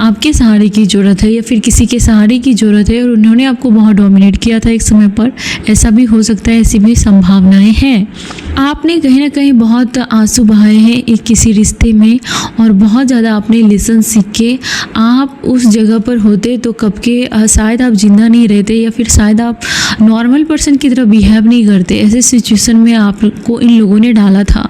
आपके सहारे की ज़रूरत है या फिर किसी के सहारे की ज़रूरत है और उन्होंने आपको बहुत डोमिनेट किया था एक समय पर। ऐसा भी हो सकता है, ऐसी भी संभावनाएं हैं। आपने कहीं ना कहीं बहुत आंसू बहाए हैं एक किसी रिश्ते में और बहुत ज़्यादा आपने लेसन सीख के आप उस जगह पर होते तो कब के शायद आप जिंदा नहीं रहते या फिर शायद आप नॉर्मल पर्सन की तरह बिहेव नहीं करते। ऐसे सिचुएशन में आपको इन लोगों ने डाला था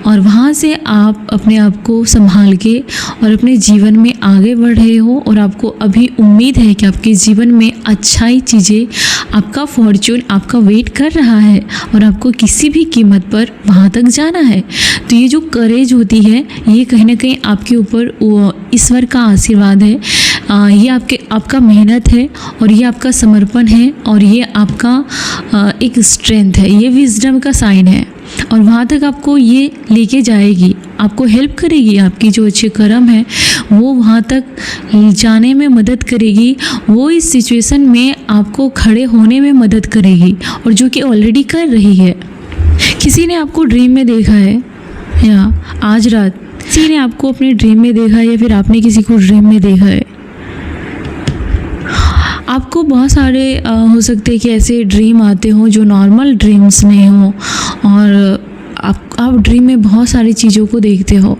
और वहाँ से आप अपने आप को संभाल के और अपने जीवन में आगे बढ़ रहे हो और आपको अभी उम्मीद है कि आपके जीवन में अच्छाई चीज़ें, आपका फॉर्च्यून आपका वेट कर रहा है और आपको किसी भी कीमत पर वहाँ तक जाना है। तो ये जो करेज होती है ये कहीं ना कहीं आपके ऊपर ईश्वर का आशीर्वाद है। ये आपका मेहनत है और ये आपका समर्पण है और ये आपका एक स्ट्रेंथ है, ये विजडम का साइन है और वहाँ तक आपको ये लेके जाएगी, आपको हेल्प करेगी। आपकी जो अच्छे कर्म है वो वहाँ तक जाने में मदद करेगी, वो इस सिचुएशन में आपको खड़े होने में मदद करेगी और जो कि ऑलरेडी कर रही है। किसी ने आपको ड्रीम में देखा है या आज रात किसी ने आपको अपने ड्रीम में देखा है या फिर आपने किसी को ड्रीम में देखा है। आपको बहुत सारे हो सकते हैं कि ऐसे ड्रीम आते हों जो नॉर्मल ड्रीम्स नहीं हो और आप ड्रीम में बहुत सारी चीज़ों को देखते हो।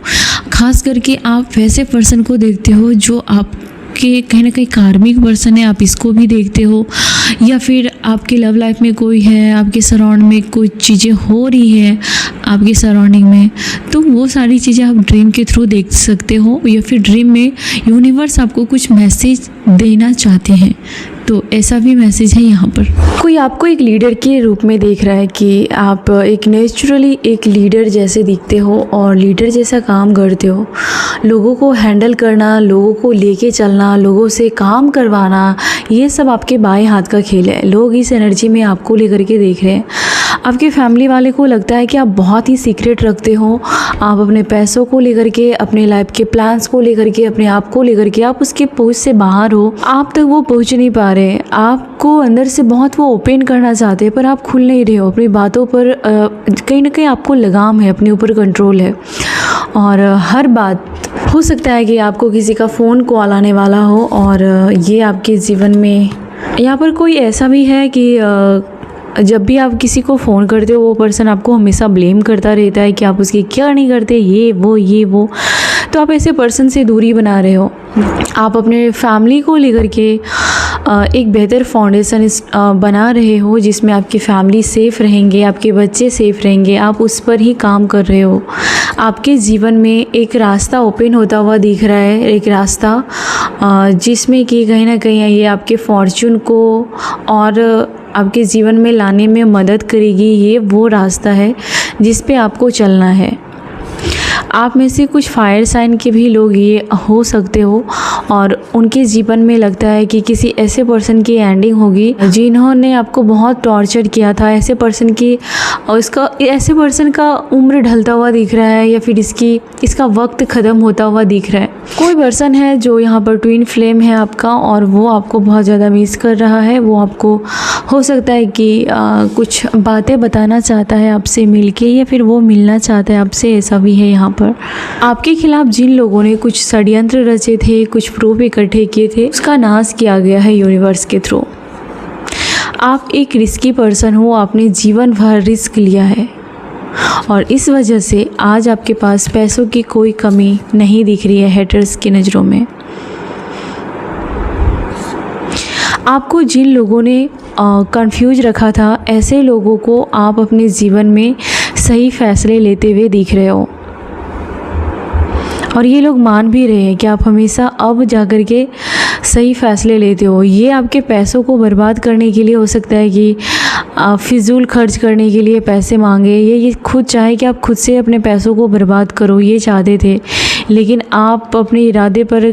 खास करके आप वैसे पर्सन को देखते हो जो आपके कहीं ना कहीं कार्मिक पर्सन है, आप इसको भी देखते हो या फिर आपके लव लाइफ में कोई है, आपके सराउंड में कोई चीज़ें हो रही है आपके सराउंडिंग में, तो वो सारी चीज़ें आप ड्रीम के थ्रू देख सकते हो या फिर ड्रीम में यूनिवर्स आपको कुछ मैसेज देना चाहते हैं तो ऐसा भी मैसेज है यहाँ पर। कोई आपको एक लीडर के रूप में देख रहा है कि आप एक नेचुरली एक लीडर जैसे दिखते हो और लीडर जैसा काम करते हो। लोगों को हैंडल करना, लोगों को लेके चलना, लोगों से काम करवाना, ये सब आपके बाएं हाथ का खेल है। लोग इस एनर्जी में आपको लेकर के देख रहे हैं। आपके फैमिली वाले को लगता है कि आप बहुत ही सीक्रेट रखते हो। आप अपने पैसों को लेकर के, अपने लाइफ के प्लान्स को लेकर के, अपने आप को लेकर के आप उसके पहुंच से बाहर हो। आप तक वो पहुंच नहीं पा रहे। आपको अंदर से बहुत वो ओपन करना चाहते हैं पर आप खुल नहीं रहे हो। अपनी बातों पर कहीं ना कहीं आपको लगाम है, अपने ऊपर कंट्रोल है। और हर बात हो सकता है कि आपको किसी का फ़ोन कॉल आने वाला हो और ये आपके जीवन में यहाँ पर कोई ऐसा भी है कि जब भी आप किसी को फ़ोन करते हो वो पर्सन आपको हमेशा ब्लेम करता रहता है कि आप उसकी केयर नहीं करते, ये वो। तो आप ऐसे पर्सन से दूरी बना रहे हो। आप अपने फैमिली को लेकर के एक बेहतर फाउंडेशन बना रहे हो जिसमें आपकी फैमिली सेफ़ रहेंगे, आपके बच्चे सेफ़ रहेंगे। आप उस पर ही काम कर रहे हो। आपके जीवन में एक रास्ता ओपन होता हुआ दिख रहा है, एक रास्ता जिसमें कि कहीं ना कहीं ये आपके फॉर्च्यून को और आपके जीवन में लाने में मदद करेगी। ये वो रास्ता है जिस पे आपको चलना है। आप में से कुछ फायर साइन के भी लोग ये हो सकते हो और उनके जीवन में लगता है कि किसी ऐसे पर्सन की एंडिंग होगी जिन्होंने आपको बहुत टॉर्चर किया था। ऐसे पर्सन की और ऐसे पर्सन का उम्र ढलता हुआ दिख रहा है या फिर इसका वक्त ख़त्म होता हुआ दिख रहा है। कोई पर्सन है जो यहाँ पर ट्विन फ्लेम है आपका और वो आपको बहुत ज़्यादा मिस कर रहा है। वो आपको हो सकता है कि कुछ बातें बताना चाहता है आपसे मिलके या फिर वो मिलना चाहता है आपसे, ऐसा भी है यहाँ पर। आपके खिलाफ जिन लोगों ने कुछ षड्यंत्र रचे थे, कुछ प्रूफ इकट्ठे किए थे, उसका नाश किया गया है यूनिवर्स के थ्रू। आप एक रिस्की पर्सन हो, आपने जीवन भर रिस्क लिया है और इस वजह से आज आपके पास पैसों की कोई कमी नहीं दिख रही है हेटर्स की नज़रों में। आपको जिन लोगों ने कंफ्यूज रखा था, ऐसे लोगों को आप अपने जीवन में सही फैसले लेते हुए दिख रहे हो और ये लोग मान भी रहे हैं कि आप हमेशा अब जाकर के सही फैसले लेते हो। ये आपके पैसों को बर्बाद करने के लिए हो सकता है कि फिजूल खर्च करने के लिए पैसे मांगे। ये खुद चाहे कि आप खुद से अपने पैसों को बर्बाद करो, ये चाहते थे, लेकिन आप अपने इरादे पर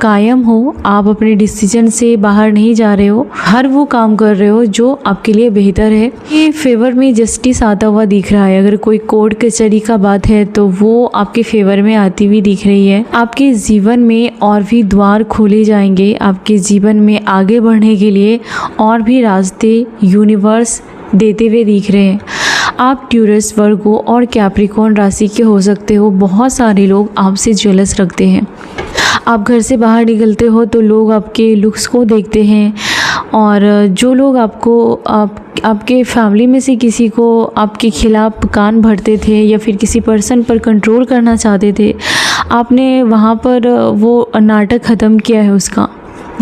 कायम हो। आप अपने डिसीजन से बाहर नहीं जा रहे हो। हर वो काम कर रहे हो जो आपके लिए बेहतर है। ये फेवर में जस्टिस आता हुआ दिख रहा है। अगर कोई कोर्ट कचहरी का बात है तो वो आपके फेवर में आती हुई दिख रही है। आपके जीवन में और भी द्वार खोले जाएंगे। आपके जीवन में आगे बढ़ने के लिए और भी रास्ते यूनिवर्स देते हुए दिख रहे हैं। आप ट्यूरस, वर्गो और कैप्रिकॉर्न राशि के हो सकते हो। बहुत सारे लोग आपसे जेलस रखते हैं। आप घर से बाहर निकलते हो तो लोग आपके लुक्स को देखते हैं और जो लोग आपके फैमिली में से किसी को आपके खिलाफ कान भरते थे या फिर किसी पर्सन पर कंट्रोल करना चाहते थे, आपने वहाँ पर वो नाटक ख़त्म किया है उसका,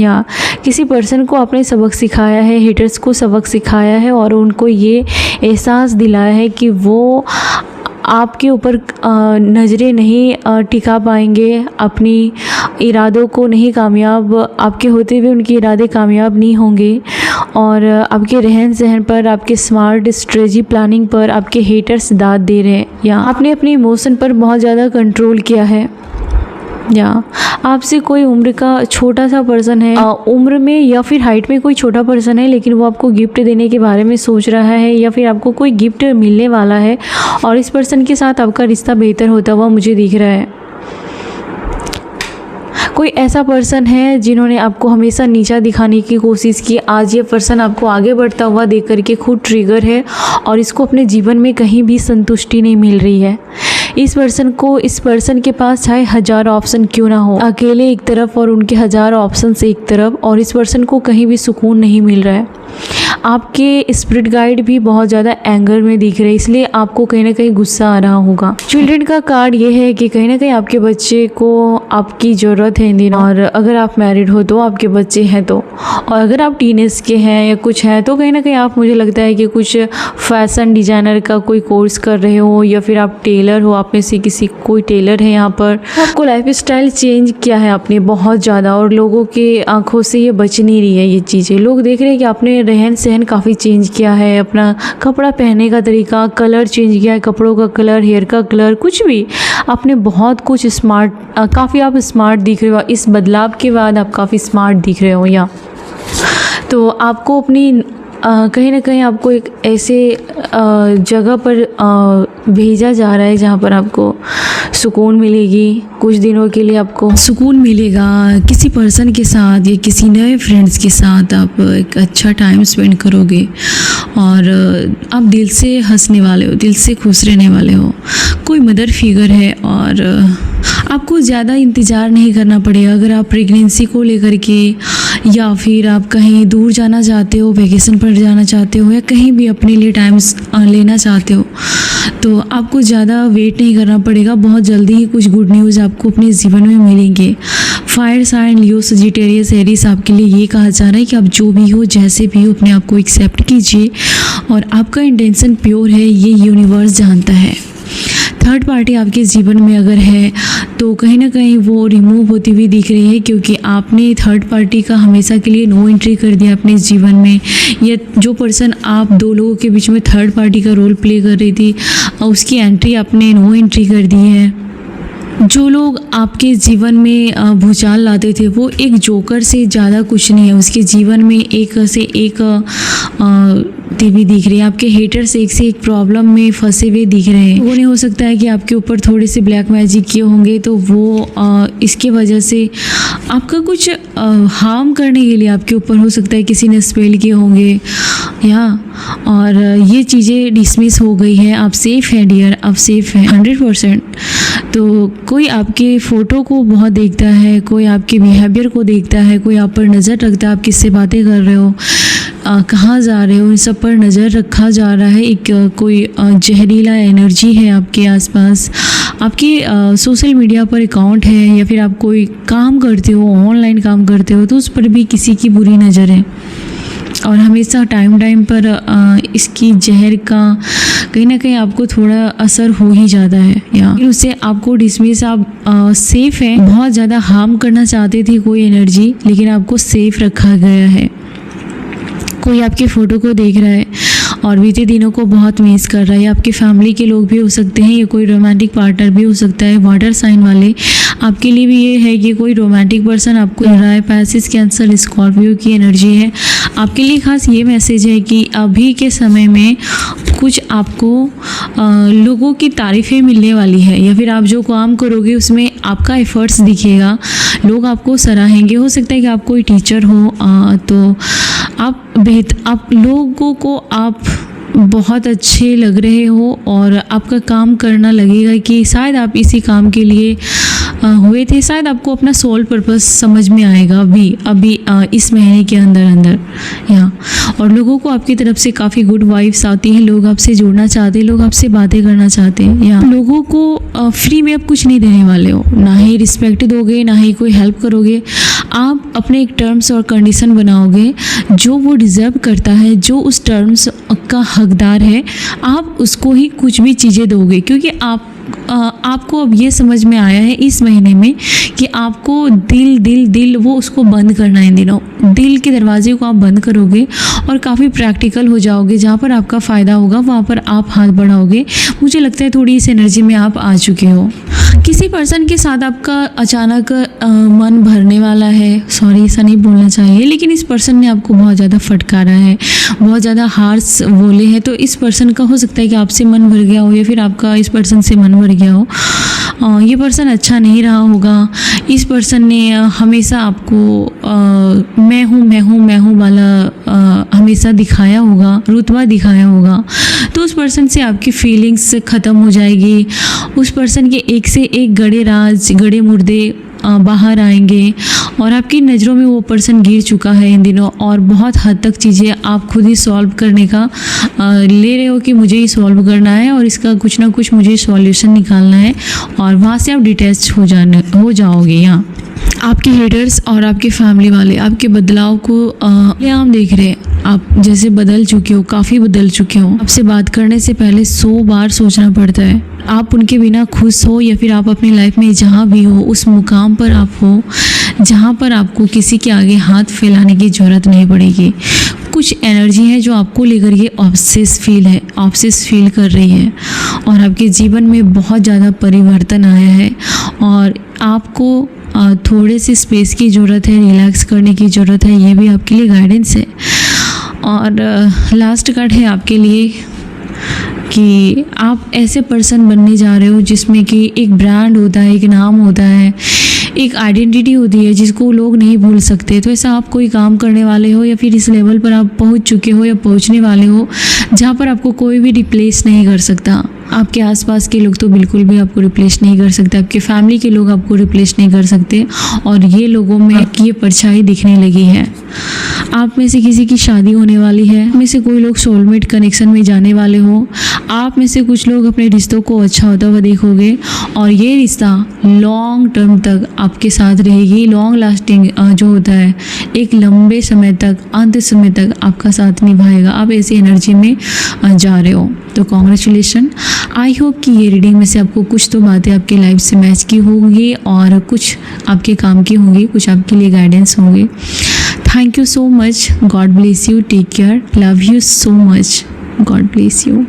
या किसी पर्सन को आपने सबक सिखाया है, हेटर्स को सबक सिखाया है और उनको ये एहसास दिलाया है कि वो आपके ऊपर नज़रें नहीं टिका पाएंगे, अपनी इरादों को नहीं कामयाब, आपके होते हुए उनके इरादे कामयाब नहीं होंगे और आपके रहन सहन पर, आपके स्मार्ट स्ट्रेटजी प्लानिंग पर आपके हेटर्स दाद दे रहे हैं, या आपने अपने इमोशन पर बहुत ज़्यादा कंट्रोल किया है, या आपसे कोई उम्र का छोटा सा पर्सन है, उम्र में या फिर हाइट में कोई छोटा पर्सन है, लेकिन वो आपको गिफ्ट देने के बारे में सोच रहा है या फिर आपको कोई गिफ्ट मिलने वाला है और इस पर्सन के साथ आपका रिश्ता बेहतर होता हुआ मुझे दिख रहा है। कोई ऐसा पर्सन है जिन्होंने आपको हमेशा नीचा दिखाने की कोशिश की। आज ये पर्सन आपको आगे बढ़ता हुआ देख करके खुद ट्रिगर है और इसको अपने जीवन में कहीं भी संतुष्टि नहीं मिल रही है। इस पर्सन के पास चाहे हज़ारों ऑप्शन क्यों ना हो, अकेले एक तरफ और उनके हज़ारों ऑप्शन से एक तरफ, और इस पर्सन को कहीं भी सुकून नहीं मिल रहा है। आपके स्पिरिट गाइड भी बहुत ज़्यादा एंगर में दिख रहे हैं, इसलिए आपको कहीं ना कहीं गुस्सा आ रहा होगा। चिल्ड्रन का कार्ड ये है कि कहीं ना कहीं आपके बच्चे को आपकी ज़रूरत है इन दिनों, और अगर आप मैरिड हो तो आपके बच्चे हैं तो, और अगर आप टीनेज के हैं या कुछ है तो कहीं ना कहीं आप, मुझे लगता है कि कुछ फैशन डिज़ाइनर का कोई कोर्स कर रहे हो, या फिर आप टेलर हो, आप में से किसी कोई टेलर है यहाँ पर। आपको लाइफ स्टाइल चेंज किया है आपने बहुत ज़्यादा, और लोगों के आंखों से ये बच नहीं रही है ये चीज़ें। लोग देख रहे हैं कि आपने रहन सहन काफ़ी चेंज किया है, अपना कपड़ा पहनने का तरीका, कलर चेंज किया है, कपड़ों का कलर, हेयर का कलर, कुछ भी आपने बहुत कुछ स्मार्ट, काफ़ी आप स्मार्ट दिख रहे हो। इस बदलाव के बाद आप काफ़ी स्मार्ट दिख रहे हो। या तो आपको अपनी कहीं ना कहीं आपको एक ऐसे जगह पर भेजा जा रहा है जहाँ पर आपको सुकून मिलेगी, कुछ दिनों के लिए आपको सुकून मिलेगा। किसी पर्सन के साथ या किसी नए फ्रेंड्स के साथ आप एक अच्छा टाइम स्पेंड करोगे, और आप दिल से हंसने वाले हो, दिल से खुश रहने वाले हो। कोई मदर फिगर है, और आपको ज़्यादा इंतज़ार नहीं करना पड़ेगा। अगर आप प्रेगनेंसी को लेकर के, या फिर आप कहीं दूर जाना चाहते हो, वैकेशन पर जाना चाहते हो, या कहीं भी अपने लिए टाइम लेना चाहते हो, तो आपको ज़्यादा वेट नहीं करना पड़ेगा। बहुत जल्दी ही कुछ गुड न्यूज़ आपको अपने जीवन में मिलेंगे। फायर साइन लियो सजिटेरियस एरीज आपके लिए ये कहा जा रहा है कि आप जो भी हो, जैसे भी हो, अपने आप को एक्सेप्ट कीजिए, और आपका इंटेंशन प्योर है, ये यूनिवर्स जानता है। थर्ड पार्टी आपके जीवन में अगर है तो कहीं ना कहीं वो रिमूव होती हुई दिख रही है, क्योंकि आपने थर्ड पार्टी का हमेशा के लिए नो एंट्री कर दिया अपने जीवन में। या जो पर्सन आप दो लोगों के बीच में थर्ड पार्टी का रोल प्ले कर रही थी, उसकी एंट्री आपने नो एंट्री कर दी है। जो लोग आपके जीवन में भूचाल लाते थे, वो एक जोकर से ज़्यादा कुछ नहीं है। उसके जीवन में एक से एक देवी दिख रही है। आपके हेटर्स एक से एक प्रॉब्लम में फंसे हुए दिख रहे हैं। उन्हें हो सकता है कि आपके ऊपर थोड़े से ब्लैक मैजिक किए होंगे, तो वो इसके वजह से आपका कुछ हार्म करने के लिए आपके ऊपर हो सकता है किसी ने स्पेल किए होंगे, या और ये चीज़ें डिसमिस हो गई है। आप सेफ़ हैं डियर, आप सेफ़ हैं 100%। तो कोई आपके फ़ोटो को बहुत देखता है, कोई आपके बिहेवियर को देखता है, कोई आप पर नज़र रखता है, आप किससे बातें कर रहे हो, कहाँ जा रहे हो, इन सब पर नज़र रखा जा रहा है। एक कोई जहरीला एनर्जी है आपके आसपास। आपके सोशल मीडिया पर अकाउंट है, या फिर आप कोई काम करते हो, ऑनलाइन काम करते हो, तो उस पर भी किसी की बुरी नज़र है, और हमेशा टाइम पर इसकी जहर का कहीं ना कहीं आपको थोड़ा असर हो ही जाता है, या फिर उससे आपको डिसमिस, आप सेफ़ हैं। बहुत ज़्यादा हार्म करना चाहते थे कोई एनर्जी, लेकिन आपको सेफ़ रखा गया है। कोई आपके फ़ोटो को देख रहा है और बीते दिनों को बहुत मिस कर रहा है। आपके फैमिली के लोग भी हो सकते हैं, या कोई रोमांटिक पार्टनर भी हो सकता है। वाटर साइन वाले आपके लिए भी ये है कि कोई रोमांटिक पर्सन आपको मिल रहा है। पैसिस कैंसर स्कॉर्पियो की एनर्जी है। आपके लिए खास ये मैसेज है कि अभी के समय में कुछ आपको लोगों की तारीफ़ें मिलने वाली है, या फिर आप जो काम करोगे उसमें आपका एफर्ट्स दिखेगा, लोग आपको सराहेंगे। हो सकता है कि आप कोई टीचर हो, तो आप लोगों को आप बहुत अच्छे लग रहे हो, और आपका काम करना लगेगा कि शायद आप इसी काम के लिए हुए थे। शायद आपको अपना सोल पर्पस समझ में आएगा अभी इस महीने के अंदर यहाँ, और लोगों को आपकी तरफ से काफ़ी गुड वाइब्स आती हैं। लोग आपसे जुड़ना चाहते हैं, लोग आपसे बातें करना चाहते हैं। यहाँ लोगों को फ्री में आप कुछ नहीं देने वाले हो, ना ही रिस्पेक्ट दोगे, ना ही कोई हेल्प करोगे। आप अपने एक टर्म्स और कंडीशन बनाओगे, जो वो डिज़र्व करता है, जो उस टर्म्स का हकदार है, आप उसको ही कुछ भी चीज़ें दोगे। क्योंकि आपको अब ये समझ में आया है इस महीने में कि आपको दिल वो उसको बंद करना है। इन दिनों दिल के दरवाजे को आप बंद करोगे और काफ़ी प्रैक्टिकल हो जाओगे। जहाँ पर आपका फ़ायदा होगा वहाँ पर आप हाथ बढ़ाओगे। मुझे लगता है थोड़ी इस एनर्जी में आप आ चुके हो। किसी पर्सन के साथ आपका अचानक मन भरने वाला है। सॉरी, ऐसा नहीं बोलना चाहिए, लेकिन इस पर्सन ने आपको बहुत ज़्यादा फटकारा है, बहुत ज़्यादा हार्श बोले हैं। तो इस पर्सन का हो सकता है कि आपसे मन भर गया हो, या फिर आपका इस पर्सन से मन भर गया हो। ये पर्सन अच्छा नहीं रहा होगा। इस पर्सन ने हमेशा आपको मैं हूँ वाला हमेशा दिखाया होगा, रुतबा दिखाया होगा। तो उस पर्सन से आपकी फीलिंग्स ख़त्म हो जाएगी। उस पर्सन के एक से एक गड़े राज, गड़े मुर्दे बाहर आएंगे, और आपकी नज़रों में वो पर्सन गिर चुका है इन दिनों, और बहुत हद तक चीज़ें आप खुद ही सॉल्व करने का ले रहे हो कि मुझे ही सॉल्व करना है और इसका कुछ ना कुछ मुझे सॉल्यूशन निकालना है, और वहाँ से आप डिटैच हो जाओगे। यहाँ आपके हेटर्स और आपके फैमिली वाले आपके बदलाव को आम देख रहे हैं। आप जैसे बदल चुके हो, काफ़ी बदल चुके हो। आपसे बात करने से पहले 100 बार सोचना पड़ता है। आप उनके बिना खुश हो या फिर आप अपनी लाइफ में जहाँ भी हो उस मुकाम पर आप हो जहाँ पर आपको किसी के आगे हाथ फैलाने की ज़रूरत नहीं पड़ेगी। कुछ एनर्जी है जो आपको लेकर ये ऑब्सेस फील कर रही है, और आपके जीवन में बहुत ज़्यादा परिवर्तन आया है और आपको थोड़े से स्पेस की ज़रूरत है, रिलैक्स करने की ज़रूरत है। ये भी आपके लिए गाइडेंस है। और लास्ट कार्ड है आपके लिए कि आप ऐसे पर्सन बनने जा रहे हो जिसमें कि एक ब्रांड होता है, एक नाम होता है, एक आइडेंटिटी होती है जिसको लोग नहीं भूल सकते। तो ऐसा आप कोई काम करने वाले हो या फिर इस लेवल पर आप पहुंच चुके हो या पहुंचने वाले हो जहां पर आपको कोई भी रिप्लेस नहीं कर सकता। आपके आसपास के लोग तो बिल्कुल भी आपको रिप्लेस नहीं कर सकते, आपके फैमिली के लोग आपको रिप्लेस नहीं कर सकते, और ये लोगों में आपकी ये परछाई दिखने लगी है। आप में से किसी की शादी होने वाली है, आप में से कोई लोग सोलमेट कनेक्शन में जाने वाले हो, आप में से कुछ लोग अपने रिश्तों को अच्छा होता हुआ देखोगे, और ये रिश्ता लॉन्ग टर्म तक आपके साथ रहेगी। लॉन्ग लास्टिंग जो होता है, एक लंबे समय तक, अंत समय तक आपका साथ निभाएगा। आप ऐसी एनर्जी में जा रहे हो, तो कॉन्ग्रेचुलेशन। आई होप कि ये रीडिंग में से आपको कुछ तो बातें आपकी लाइफ से मैच की होंगी और कुछ आपके काम की होंगी, कुछ आपके लिए गाइडेंस होंगे। Thank you so much. God bless you. Take care. Love you so much. God bless you.